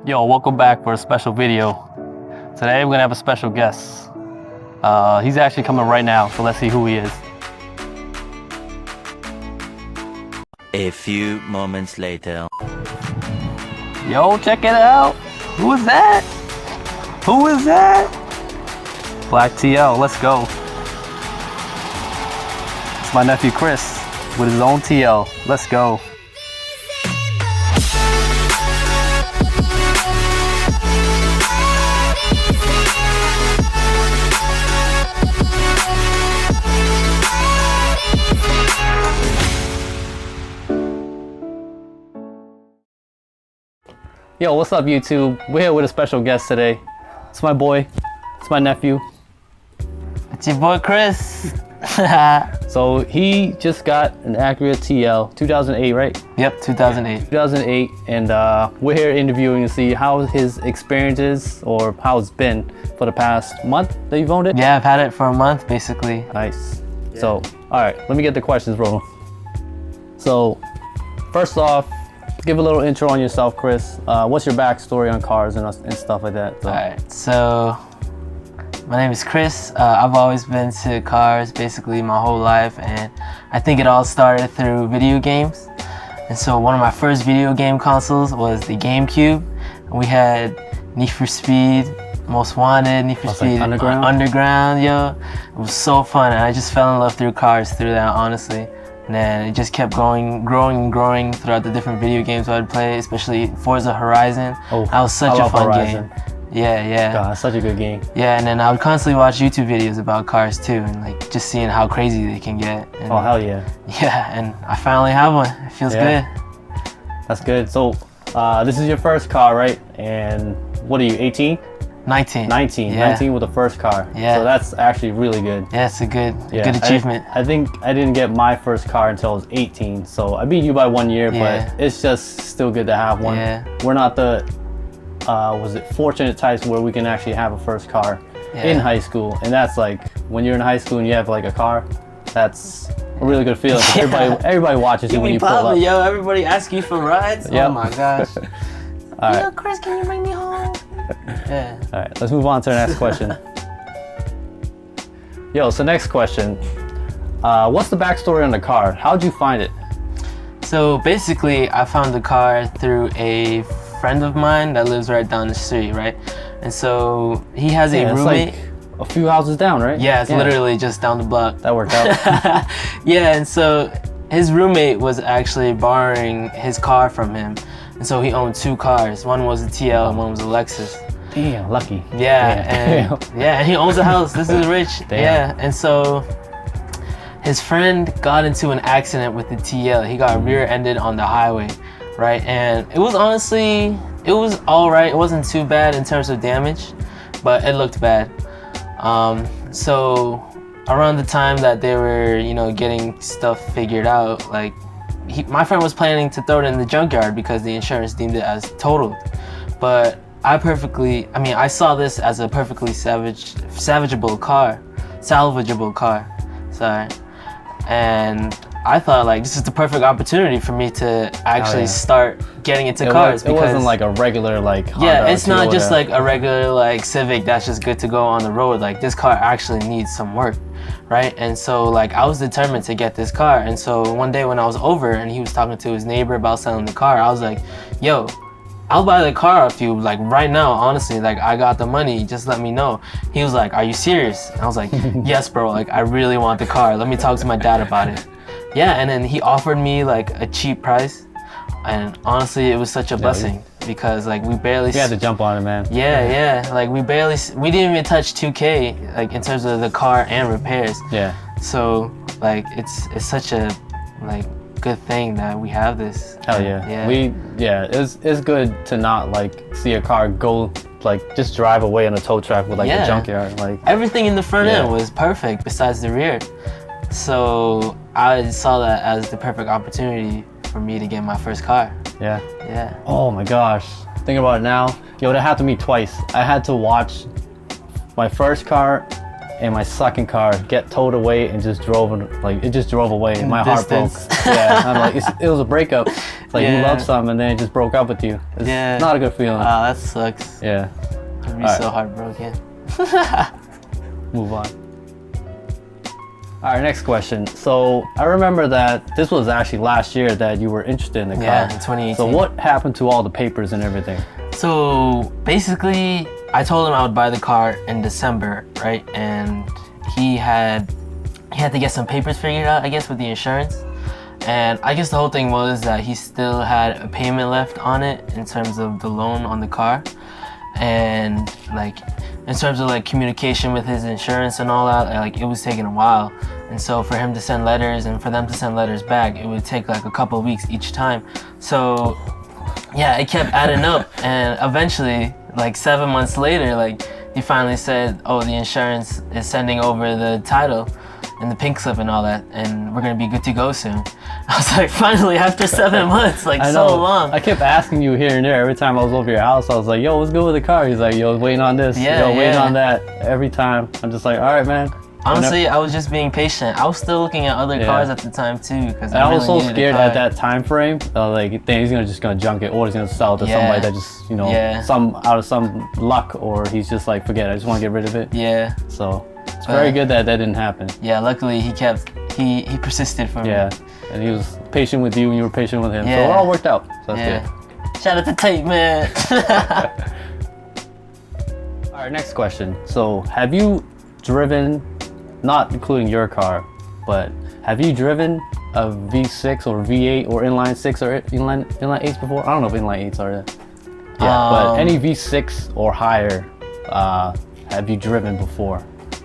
Yo, welcome back for a special video. Today we're gonna have a special guest. He's actually coming right now, so let's see who he is. A few moments later. Yo, check it out. Who is that? Who is that? Black TL, let's go. It's my nephew Chris with his own TL. Let's go. Yo, what's up YouTube? We're here with a special guest today. It's my boy, it's my nephew. It's your boy Chris. So he just got an Acura TL, 2008, right? Yep, 2008. 2008, and we're here interviewing to see how his experience is, or how it's been for the past month that you've owned it? Yeah, I've had it for a month, basically. Nice. Yeah. So, all right, let me get the questions rolling. So, first off, give a little intro on yourself, Chris. What's your backstory on cars and stuff like that? So. All right, so my name is Chris. I've always been to cars basically my whole life, and I think it all started through video games. And so one of my first video game consoles was the GameCube. And we had Need for Speed, Most Wanted, Need for Speed, like Underground, yo. It was so fun, and I just fell in love through cars through that, honestly. And then it just kept growing throughout the different video games I'd play, especially Forza Horizon. Oh, that was such a fun Horizon. game. Yeah. God, it's such a good game. Yeah, and then I would constantly watch YouTube videos about cars too, and like just seeing how crazy they can get. And, Oh, hell yeah. yeah, and I finally have one. It feels good. That's good. So, this is your first car, right? And what are you, 18? 19. 19. Yeah. 19 with the first car. Yeah. So that's actually really good. Yeah, it's a good achievement. I think I didn't get my first car until I was 18, so I beat you by 1 year, Yeah. but it's just still good to have one. Yeah. We're not the fortunate types where we can actually have a first car in high school, and that's like when you're in high school and you have like a car, that's a really good feeling. Everybody watches you when you pull up. Yo, everybody asks you for rides. Yep. Oh my gosh. All right. Yo, Chris, can you bring me home? Yeah. All right, let's move on to the next question. Yo, so next question. What's the backstory on the car? How'd you find it? So basically, I found the car through a friend of mine that lives right down the street, right? And so he has a roommate. It's like a few houses down, right? Yeah, it's literally just down the block. That worked out. Yeah, and so his roommate was actually borrowing his car from him. And so he owned two cars. One was a TL and one was a Lexus. Damn, lucky. Yeah, and he owns a house. This is rich. Damn. Yeah, and so his friend got into an accident with the TL. He got rear-ended on the highway, right? And it was honestly, it was all right. It wasn't too bad in terms of damage, but it looked bad. So around the time that they were, getting stuff figured out, like my friend was planning to throw it in the junkyard because the insurance deemed it as totaled. But I saw this as a perfectly salvageable car, sorry. And I thought like this is the perfect opportunity for me to actually start getting into cars. It wasn't like a regular like Honda. Yeah, it's not just like a regular like Civic that's just good to go on the road. Like this car actually needs some work, right? And so like I was determined to get this car. And so one day when I was over and he was talking to his neighbor about selling the car, I was like, yo, I'll buy the car off you like right now, honestly, like I got the money, just let me know. He was like, are you serious? And I was like, yes bro, like I really want the car, let me talk to my dad about it. Yeah, and then he offered me like a cheap price, and honestly it was such a blessing because like we barely had to jump on it, man. Yeah, like we didn't even touch 2K like in terms of the car and repairs. Yeah, so like it's such a like good thing that we have this. Hell yeah. It's good to not like see a car go like just drive away on a tow truck with like a junkyard. Like everything in the front end was perfect besides the rear. So I saw that as the perfect opportunity for me to get my first car. Yeah. Oh my gosh. Think about it now. Yo, that happened to me twice. I had to watch my first car and my second car get towed away and just drove away. In my the heart broke. distance. Yeah, I'm like, it was a breakup. It's like you Yeah. love something and then it just broke up with you. It's not a good feeling. That sucks. Yeah. I'd be so heartbroken. Move on. All right, next question. So I remember that this was actually last year that you were interested in the car. Yeah, in 2018. So what happened to all the papers and everything? So basically, I told him I would buy the car in December, right? And he had to get some papers figured out, I guess, with the insurance. And I guess the whole thing was that he still had a payment left on it in terms of the loan on the car. And like in terms of like communication with his insurance and all that, like it was taking a while. And so for him to send letters and for them to send letters back, it would take like a couple of weeks each time. So yeah, it kept adding up, and eventually, like 7 months later, like he finally said, oh, the insurance is sending over the title and the pink slip and all that, and we're gonna be good to go soon. I was like, finally, after 7 months, like so long. I kept asking you here and there every time I was over your house. I was like, yo, what's good with the car? He's like, yo, waiting on this, waiting on that. Every time, I'm just like, all right, man. Honestly, I was just being patient. I was still looking at other cars at the time too, because I was so scared at that time frame. Like, dang, he's just gonna junk it, or he's gonna sell it to somebody that just, you know, out of some luck, or he's just like, forget it, I just want to get rid of it. Yeah. So it's very good that didn't happen. Yeah, luckily he persisted for me. Yeah, and he was patient with you, and you were patient with him. Yeah. So it all worked out. So that's good. Shout out to Tate, man. All right, next question. So have you driven, not including your car, but have you driven a V6 or V8 or inline 6 or inline 8s before? I don't know if inline 8s are that. Yeah, but any V6 or higher, have you driven before?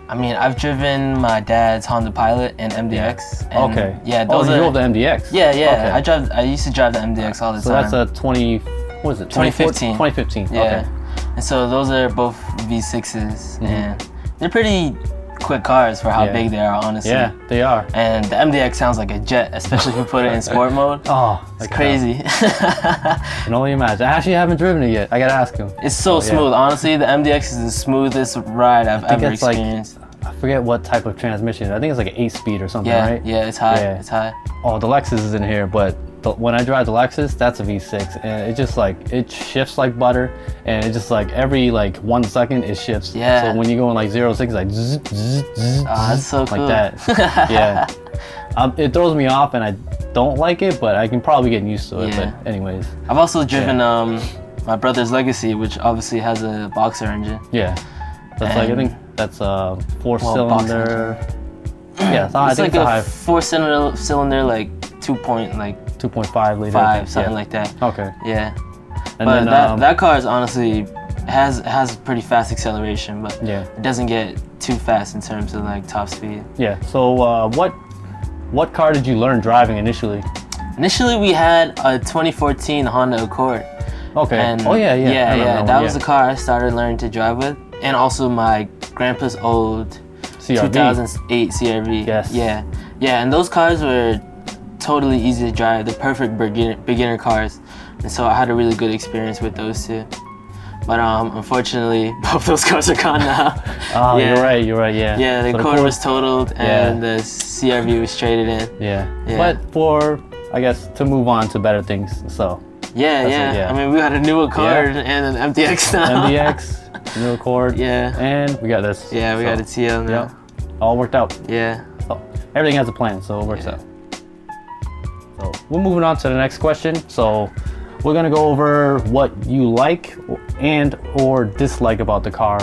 I mean, I've driven my dad's Honda Pilot and MDX. And okay. Yeah, those you drove the MDX? Yeah, yeah. Okay. I used to drive the MDX all the so time. So that's a 2015. 2015. Yeah. Okay. And so those are both V6s, and they're pretty quick cars for how big they are, honestly. Yeah, they are. And the MDX sounds like a jet, especially if you put it in sport mode. Oh, it's crazy. I can only imagine. I actually haven't driven it yet. I gotta ask him. It's so smooth. Honestly, the MDX is the smoothest ride I've ever experienced. I forget what type of transmission. I think it's like an 8-speed or something, right? Yeah, it's high. Yeah. It's high. Oh, the Lexus is in here, but when I drive the Lexus, that's a V6, and it just like, it shifts like butter, and it just like every like 1 second it shifts. Yeah. So when you go in like 0 to 6, it's like zzz, zzz, zzz, that's so cool. like that. Yeah. It throws me off, and I don't like it, but I can probably get used to it. Yeah. But anyways. I've also driven my brother's Legacy, which obviously has a boxer engine. Yeah. That's like, I think that's a 4-cylinder. Yeah, I think like it's a 4-cylinder, like 2.5 liter. 5, something like that. Okay. Yeah. And but then, that car is honestly has pretty fast acceleration, but it doesn't get too fast in terms of like top speed. Yeah. So what car did you learn driving initially? Initially, we had a 2014 Honda Accord. Okay. And yeah. That was the car I started learning to drive with, and also my grandpa's old CRV. 2008 CRV. Yes. Yeah. Yeah, and those cars were totally easy to drive. The perfect beginner cars, and so I had a really good experience with those two. But unfortunately, both those cars are gone now. Oh, you're right. Yeah. Yeah, the so Accord was totaled, and the CRV was traded in. Yeah. But for, I guess, to move on to better things, so. Yeah. I mean, we got a new Accord and an MDX now. MDX, new Accord. Yeah. And we got this. Yeah, we got a TL now. Yeah. All worked out. Yeah. So everything has a plan, so it works out. So we're moving on to the next question. So we're gonna go over what you like and or dislike about the car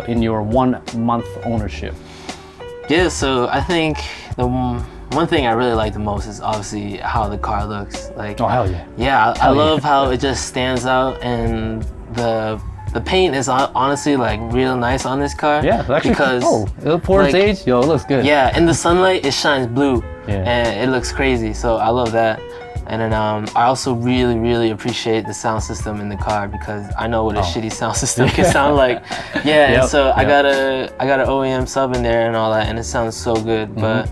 in your 1 month ownership. Yeah, so I think the one thing I really like the most is obviously how the car looks. Like, oh hell yeah. Yeah, I love how it just stands out, and the paint is honestly like real nice on this car. Yeah, actually, because for its age, it looks good. Yeah, in the sunlight it shines blue, and it looks crazy. So I love that. And then I also really appreciate the sound system in the car, because I know what a shitty sound system can sound like. Yeah, and so I got an OEM sub in there and all that, and it sounds so good. But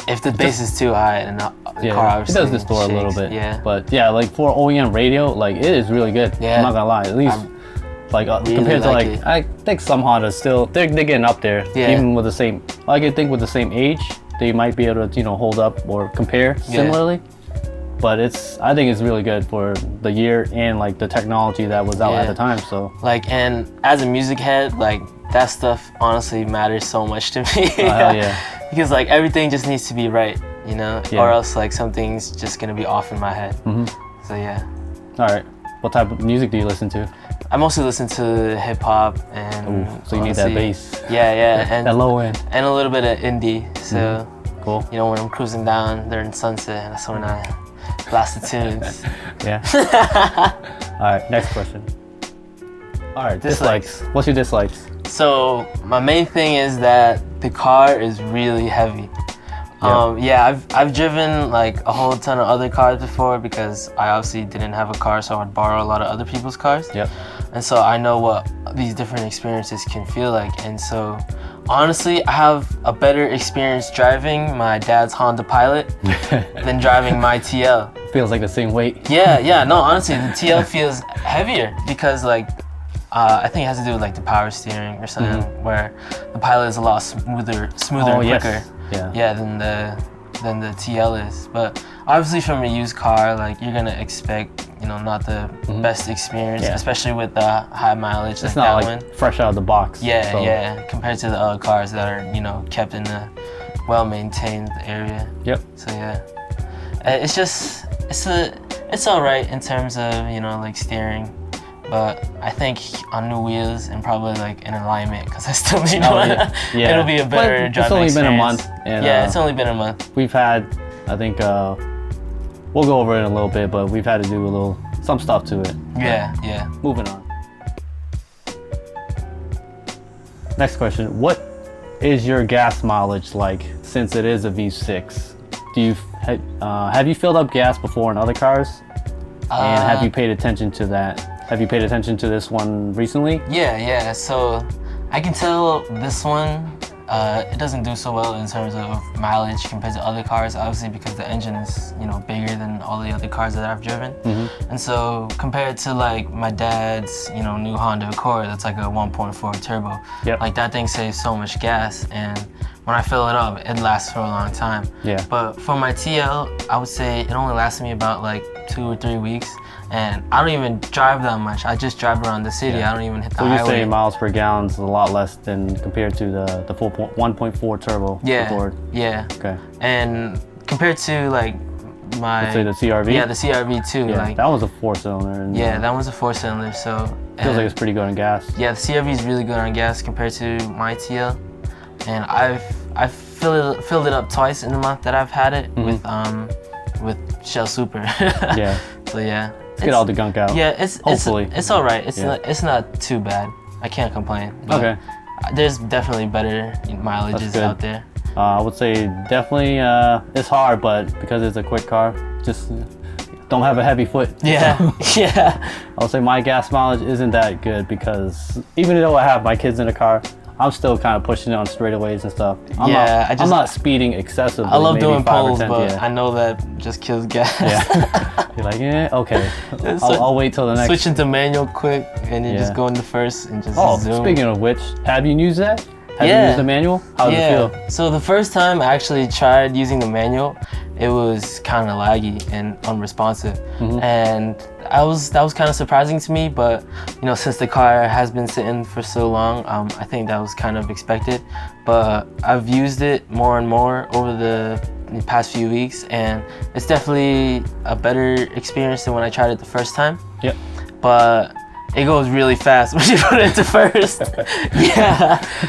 if the bass is too high, and the car obviously it does distort a little bit. Yeah. But yeah, like for OEM radio, like it is really good. Yeah. I'm not gonna lie. At least Like Really compared to like like it. I think some Hondas still they're getting up there. Yeah. Even with the same, I could think with the same age, they might be able to hold up or compare similarly. But I think it's really good for the year and like the technology that was out at the time. So like, and as a music head, like that stuff honestly matters so much to me. hell yeah. Because like everything just needs to be right, you know, or else like something's just gonna be off in my head. So yeah. All right. What type of music do you listen to? I mostly listen to hip hop and so you need that bass. Yeah, and that low end. and a little bit of indie. So Cool. you know, when I'm cruising down there in Sunset, that's when I blast the tunes. Yeah. All right. Next question. All right. Dislikes. What's your dislikes? So my main thing is that the car is really heavy. I've driven like a whole ton of other cars before because I obviously didn't have a car, so I'd borrow a lot of other people's cars. Yep. And so I know what these different experiences can feel like. And so honestly, I have a better experience driving my dad's Honda Pilot than driving my TL. Feels like the same weight. Yeah, no, honestly, the TL feels heavier because like, I think it has to do with like the power steering or something, where the Pilot is a lot smoother and quicker. Yeah. Than the TL is. But obviously from a used car, like you're gonna expect, you know, not the best experience, especially with the high mileage. It's not like fresh out of the box. Yeah, compared to the other cars that are, you know, kept in a well-maintained area. Yep. So yeah, it's just it's all right in terms of, you know, like steering. But I think on new wheels and probably like in alignment, because I still need one. It'll be a better driving experience. It's only been a month. And, it's only been a month. We've had, I think, we'll go over it in a little bit, but we've had to do some stuff to it. Yeah. Moving on. Next question. What is your gas mileage like since it is a V6? Have you filled up gas before in other cars? And have you paid attention to that? Have you paid attention to this one recently? Yeah. So I can tell this one, it doesn't do so well in terms of mileage compared to other cars, obviously because the engine is, you know, bigger than all the other cars that I've driven. And so compared to like my dad's, you know, new Honda Accord, that's like a 1.4 turbo. Like that thing saves so much gas, and when I fill it up, it lasts for a long time. But for my TL, I would say it only lasted me about like 2 or 3 weeks. And I don't even drive that much. I just drive around the city. I don't even hit the highway. So you're saying miles per gallon is a lot less than compared to the full 1.4 turbo Accord? Yeah. Okay. And compared to like let's say the CRV? Yeah, the CRV too. Yeah, like that was a 4-cylinder. That was a 4-cylinder. So feels like it's pretty good on gas. Yeah, the CRV is really good on gas compared to my TL. And I've filled it up twice in the month that I've had it with Shell Super. So yeah. Let's get all the gunk out. Yeah, hopefully. It's all right. It's not too bad. I can't complain. But there's definitely better mileages out there. I would say definitely it's hard, but because it's a quick car, just don't have a heavy foot. Yeah. I would say my gas mileage isn't that good because even though I have my kids in the car, I'm still kind of pushing it on straightails and stuff. I'm not speeding excessively. I love doing 5 or pulls, 10, but I know that just kills gas. You're like, okay. I'll wait till the next. Switch into manual quick, and you just go into first and just zoom. Speaking of which, have you used that? Have you used the manual? How did it feel? So the first time I actually tried using the manual, it was kind of laggy and unresponsive, and that was kind of surprising to me. But you know, since the car has been sitting for so long, I think that was kind of expected. But I've used it more and more over the past few weeks, and it's definitely a better experience than when I tried it the first time. But it goes really fast when you put it into first.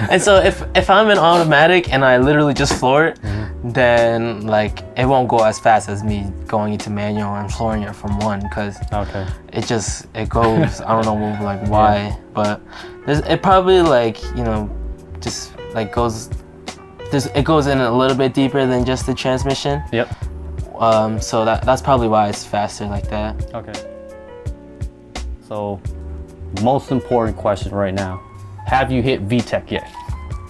And so if I'm in automatic and I literally just floor it, then like it won't go as fast as me going into manual and flooring it from one, because it goes I don't know like why, but it probably like, you know, just like it goes in a little bit deeper than just the transmission. So that's probably why it's faster like that. So most important question right now, have you hit v-tec yet?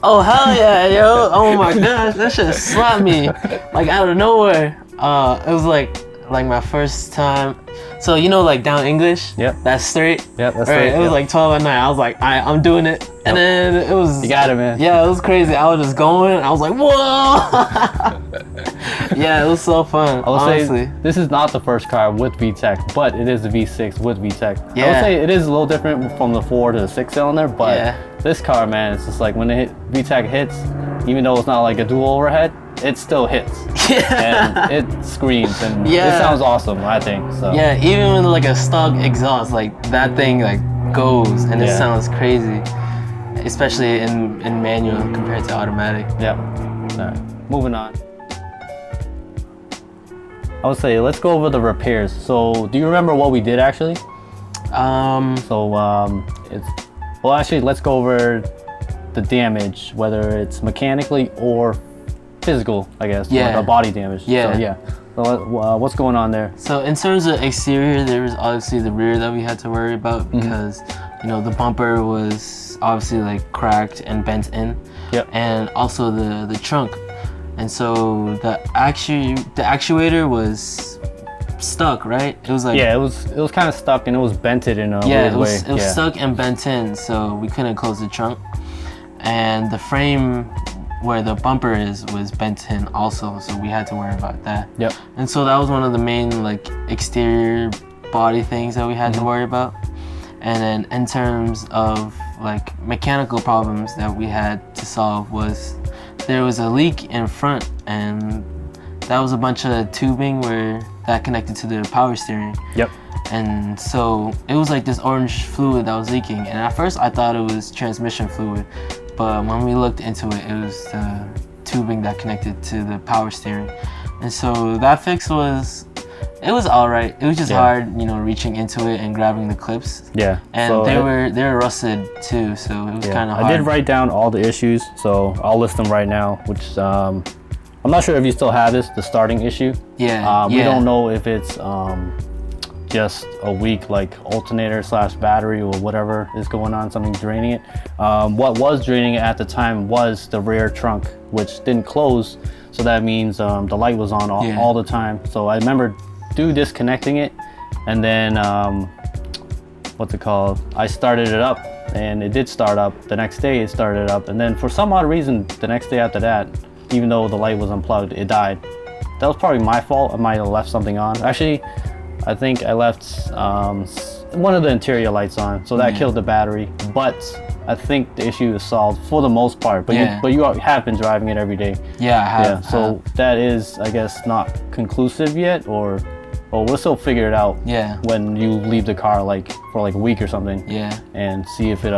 Oh hell yeah, yo. Oh my gosh, that shit slapped me like out of nowhere. It was like like my first time. So you know, like down English. Yep. That's straight. Yep, that's Right, straight. it was like 12 at night. I was like, I'm doing it. And then it was. You got it, man. Yeah, it was crazy. I was just going. I was like, whoa. Yeah, it was so fun. I would honestly. say this is not the first car with v-tec, but it is the V6 with v-tec. I Yeah. would say it is a little different from the 4 to the 6 cylinder, but Yeah. this car, man, it's just like when the v-tec hits, even though it's not like a dual overhead, it still hits. And it screams and Yeah. it sounds awesome, I think. So Yeah, even with like a stock exhaust, like that thing like goes and it Yeah. sounds crazy, especially in manual compared to automatic. Yep. Alright, moving on. I would say let's go over the repairs. So do you remember what we did actually? Well, actually, let's go over the damage, whether it's mechanically or physical, I guess. Yeah. Like a body damage. Yeah. So, yeah. So what's going on there? So in terms of exterior, there was obviously the rear that we had to worry about because the bumper was obviously like cracked and bent in. Yep. And also the trunk. And so the actuator was stuck, right? It was like Yeah, it was kind of stuck and it was bented in a weird way. it was stuck and bent in, so we couldn't close the trunk. And the frame where the bumper was bent in also, so we had to worry about that. Yep. And so that was one of the main like exterior body things that we had to worry about. And then in terms of like mechanical problems that we had to solve was there was a leak in front, and that was a bunch of tubing that connected to the power steering. Yep. And so it was like this orange fluid that was leaking, and at first I thought it was transmission fluid, but when we looked into it, it was the tubing that connected to the power steering. And so that fix was all right. It was just hard, reaching into it and grabbing the clips. Yeah. And so they were rusted too, so it was kind of hard. I did write down all the issues, so I'll list them right now, which I'm not sure if you still have this, the starting issue. Yeah. We don't know if it's just a weak like alternator / battery or whatever is going on, something draining it. What was draining it at the time was the rear trunk, which didn't close, so that means the light was on all the time. So I remember disconnecting it, and then I started it up, and it did start up. The next day it started up, and then for some odd reason the next day after that, even though the light was unplugged, it died. That was probably my fault. I might have left something on. Actually, I think I left one of the interior lights on, so that killed the battery. But I think the issue is solved for the most part. But you have been driving it every day. Yeah, I have. So that is, I guess, not conclusive yet, or we'll still figure it out. Yeah. When you leave the car for a week or something. Yeah. And see if it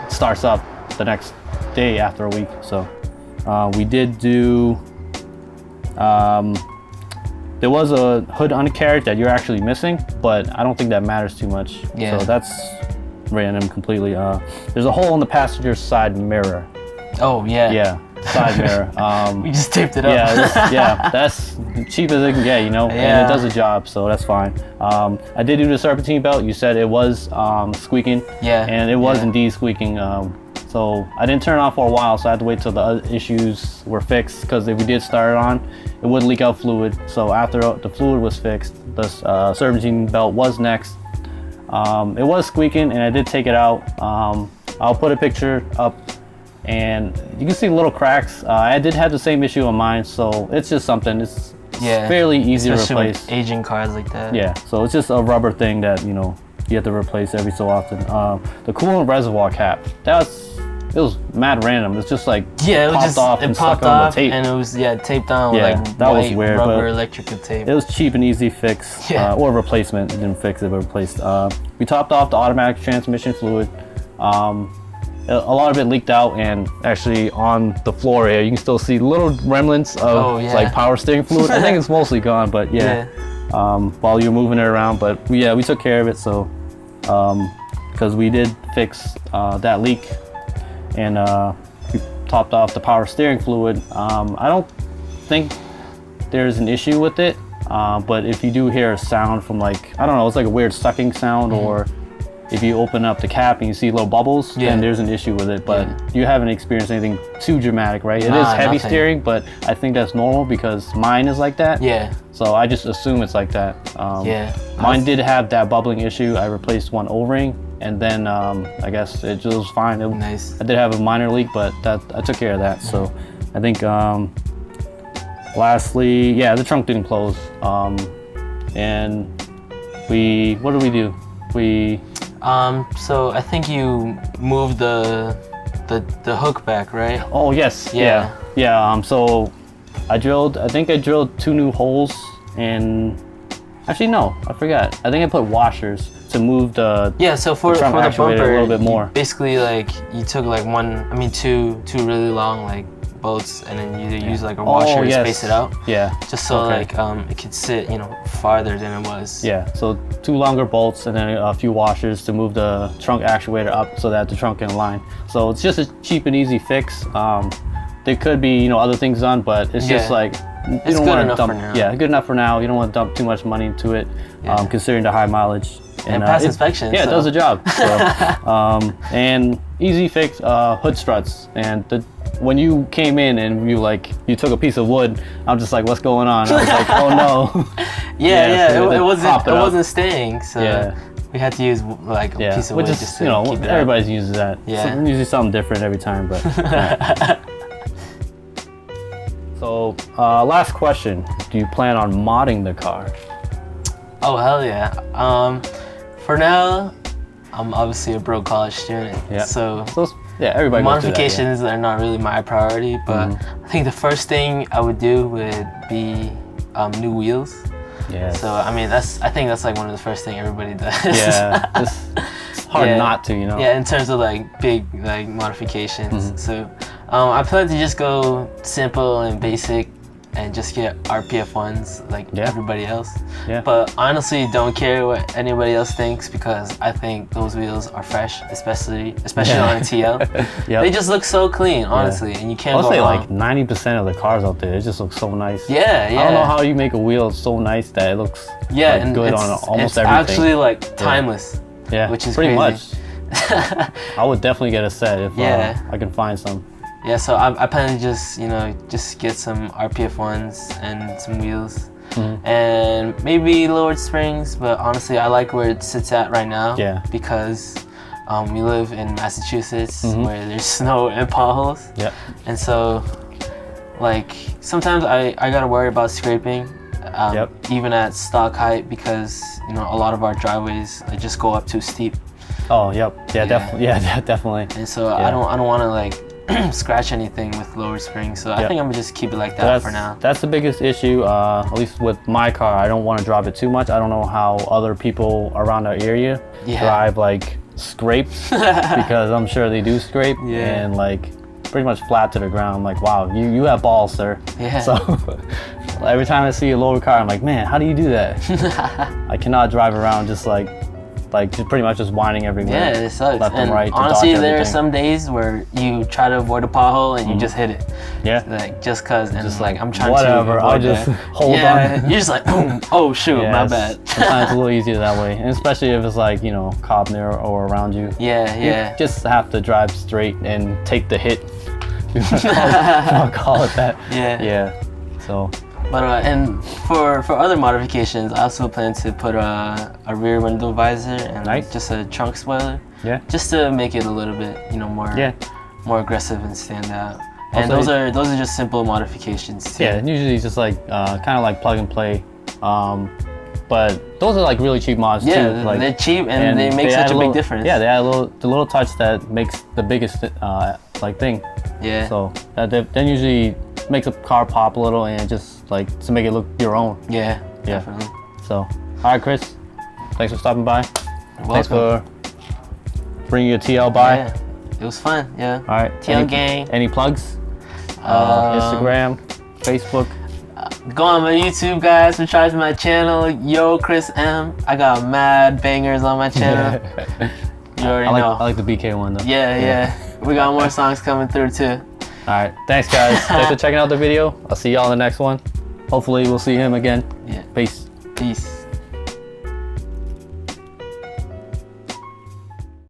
starts up the next day after a week. So we did do. There was a hood undercarriage that you're actually missing, but I don't think that matters too much. Yeah. So that's random completely. There's a hole in the passenger side mirror. Oh yeah. Yeah, side mirror. We just taped it up. Yeah, that's cheap as it can get, and it does the job, so that's fine. I did do the serpentine belt. You said it was squeaking. Yeah. And it was indeed squeaking. So I didn't turn it on for a while, so I had to wait till the other issues were fixed, because if we did start it on, it would leak out fluid. So after the fluid was fixed, the serpentine belt was next. It was squeaking, and I did take it out. I'll put a picture up, and you can see little cracks. I did have the same issue on mine, so it's just something. It's fairly easy to replace. With aging cars like that. Yeah, so it's just a rubber thing that you have to replace every so often. The coolant reservoir cap, it was mad random. It's just like popped off and stuck on the tape. And it was taped on with that was weird, rubber electrical tape. It was cheap and easy fix, or replacement. It didn't fix it, but replaced. We topped off the automatic transmission fluid. A lot of it leaked out, and actually on the floor here, you can still see little remnants of like power steering fluid. I think it's mostly gone, but while you're moving it around, but we took care of it. So because we did fix that leak, and we topped off the power steering fluid. I don't think there's an issue with it, but if you do hear a sound from it's like a weird sucking sound, or if you open up the cap and you see little bubbles, then there's an issue with it. But you haven't experienced anything too dramatic, right? It is heavy steering, but I think that's normal because mine is like that. Yeah. So I just assume it's like that. Mine did have that bubbling issue. I replaced one O-ring, and then I guess it just was fine. Nice. I did have a minor leak, but I took care of that. So I think lastly, the trunk didn't close. And what did we do? So I think you moved the hook back, right? Oh yes, yeah. So I think I drilled 2 new holes, and actually no, I forgot. I think I put washers to move the So for the bumper, a little bit more. Basically, like you took like two really long like bolts, and then you use like a washer to space it out. Yeah. Just so like it could sit, farther than it was. Yeah. So 2 longer bolts and then a few washers to move the trunk actuator up so that the trunk can align. So it's just a cheap and easy fix. There could be other things done, but it's just like it's don't good want to enough dump. for now. Yeah, good enough for now. You don't want to dump too much money into it, considering the high mileage. And pass inspection. Yeah, it does the job. So, and easy fix hood struts. And when you came in and you took a piece of wood, I'm just like, what's going on? I was like, oh no. It wasn't staying. So we had to use like a piece of wood just to keep it everybody uses that. Yeah. So, usually something different every time, but. So, last question. Do you plan on modding the car? Oh, hell yeah. For now, I'm obviously a broke college student. Yeah. So everybody modifications are not really my priority, but I think the first thing I would do would be new wheels. Yeah. So I think that's like one of the first thing everybody does. Yeah. It's hard not to, Yeah, in terms of like big like modifications. So I plan to just go simple and basic and just get RPF ones like everybody else. Yeah. But honestly, don't care what anybody else thinks because I think those wheels are fresh, especially on a TL. They just look so clean, honestly, and you can't go wrong. Like 90% of the cars out there, it just looks so nice. Yeah. I don't know how you make a wheel so nice that it looks and good on almost everything. It's actually like timeless. Yeah, which is pretty crazy. Much. I would definitely get a set if I can find some. Yeah, so I plan to just get some RPF ones and some wheels, and maybe lowered springs. But honestly, I like where it sits at right now. Yeah. Because we live in Massachusetts where there's snow and potholes. Yeah. And so, like sometimes I gotta worry about scraping, even at stock height because a lot of our driveways just go up too steep. Oh, yep. Yeah, definitely. Yeah, definitely. And so I don't want to like scratch anything with lower springs, so I think I'm gonna just keep it like that for now. That's the biggest issue, at least with my car. I don't want to drive it too much. I don't know how other people around our area drive like scraped because I'm sure they do scrape and like pretty much flat to the ground. I'm like, wow, you have balls, sir. Yeah. So every time I see a lower car, I'm like, man, how do you do that? I cannot drive around just just pretty much just whining everywhere. Yeah, it sucks. Left and right. Honestly, there are some days where you try to avoid a pothole and you just hit it. Yeah. Like just cause, and just like I'm trying whatever, to I'll just hold on. You're just like, boom. Oh shoot, my bad. Sometimes it's a little easier that way, and especially if it's like cop near or around you. Yeah, you just have to drive straight and take the hit. I'll call it that. Yeah. Yeah. So. But and for other modifications, I also plan to put a rear window visor and just a trunk spoiler. Yeah. Just to make it a little bit, more aggressive and stand out. And those are just simple modifications too. Yeah, usually just like kind of like plug and play. But those are like really cheap mods too. Yeah, like, they're cheap and they make such a big difference. Yeah, they add the little touch that makes the biggest thing. Yeah. So that then usually makes a car pop a little and just like to make it look your own. Yeah, definitely. So, all right, Chris, thanks for stopping by. You're welcome. Thanks for bringing your TL by. Yeah, it was fun. Yeah. All right, TL gang. Any plugs? Instagram, Facebook. Go on my YouTube, guys. Subscribe to my channel, YoChrisEm. I got mad bangers on my channel. You already know. I like the BK one though. Yeah. We got more songs coming through too. All right, thanks guys. Thanks for checking out the video. I'll see y'all in the next one. Hopefully we'll see him again. Yeah. Peace.